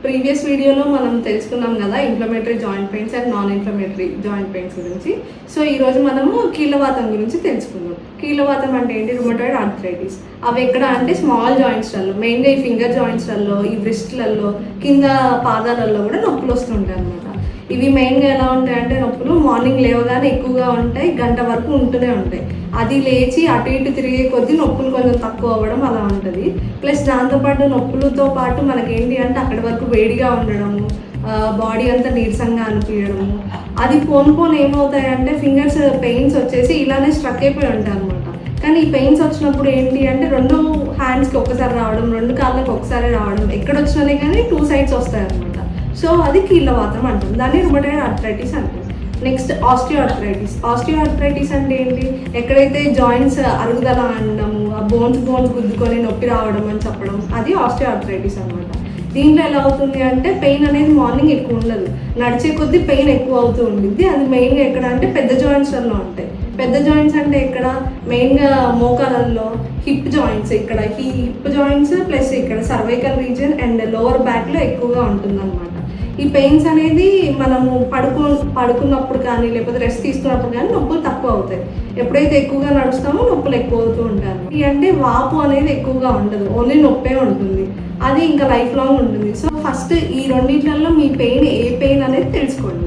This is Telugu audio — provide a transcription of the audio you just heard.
ప్రీవియస్ వీడియోలో మనం తెలుసుకున్నాం కదా inflammatory joint pains and non inflammatory joint pains గురించి. సో ఈరోజు మనము కీళ్ళవాతం గురించి తెలుసుకుందాం. కీళ్ళవాతం అంటే ఏంటి? Rheumatoid arthritis. అవి ఎక్కడ అంటే స్మాల్ జాయింట్స్లలో, మెయిన్గా ఈ ఫింగర్ జాయింట్స్లలో, ఈ బ్రిస్ట్లలో, కింద పాదాలలో కూడా నొప్పులు వస్తుంటాయి అన్నమాట. ఇవి మెయిన్గా ఎలా ఉంటాయంటే నొప్పులు మార్నింగ్ లేవగానే ఎక్కువగా ఉంటాయి, గంట వరకు ఉంటూనే ఉంటాయి. అది లేచి అటు ఇటు తిరిగే కొద్దీ నొప్పులు కొంచెం తక్కువ అవ్వడం అలా ఉంటుంది. ప్లస్ దాంతోపాటు నొప్పులతో పాటు మనకేంటి అంటే అక్కడి వరకు వేడిగా ఉండడము, బాడీ అంతా నీరసంగా అనిపించడము, అది పోను ఏమవుతాయంటే ఫింగర్స్ పెయిన్స్ వచ్చేసి ఇలానే స్ట్రక్ అయిపోయి ఉంటాయి అనమాట. కానీ ఈ పెయిన్స్ వచ్చినప్పుడు ఏంటి అంటే 2 హ్యాండ్స్కి ఒకసారి రావడం, 2 కాళ్ళకి ఒకసారి రావడం, ఎక్కడ వచ్చినానే కానీ 2 సైడ్స్ వస్తాయి అనమాట. సో అది కీళ్ళవాతం అంటాం, దాన్ని రుమటాయిడ్ ఆర్థరైటిస్ అంటాం. నెక్స్ట్ ఆస్టియోఆర్థరైటిస్ అంటే ఏంటి? ఎక్కడైతే జాయింట్స్ అరుగుదల అనడము, ఆ బోన్స్ గుద్దుకొని నొప్పి రావడం అని చెప్పడం, అది ఆస్టియోఆర్థరైటిస్ అనమాట. దీంట్లో ఎలా అవుతుంది అంటే పెయిన్ అనేది మార్నింగ్ ఎక్కువ ఉండదు, నడిచే కొద్దీ పెయిన్ ఎక్కువ అవుతూ ఉంటుంది. అది మెయిన్గా ఎక్కడ అంటే పెద్ద జాయింట్స్లలో ఉంటాయి. పెద్ద జాయింట్స్ అంటే ఇక్కడ మెయిన్గా మోకాళ్ళల్లో, హిప్ జాయింట్స్, ఇక్కడ ఈ హిప్ జాయింట్స్ ప్లస్ ఇక్కడ సర్వైకల్ రీజియన్ అండ్ లోవర్ బ్యాక్లో ఎక్కువగా ఉంటుందన్నమాట. ఈ పెయిన్స్ అనేది మనము పడుకున్నప్పుడు కానీ లేకపోతే రెస్ట్ తీసుకున్నప్పుడు కానీ నొప్పులు తక్కువ అవుతాయి. ఎప్పుడైతే ఎక్కువగా నడుస్తామో నొప్పులు ఎక్కువ అవుతూ ఉంటారు. అంటే వాపు అనేది ఎక్కువగా ఉండదు, ఓన్లీ నొప్పే ఉంటుంది. అది ఇంకా లైఫ్ లాంగ్ ఉంటుంది. సో ఫస్ట్ ఈ రెండిట్లలో మీ పెయిన్ ఏ పెయిన్ అనేది తెలుసుకోండి.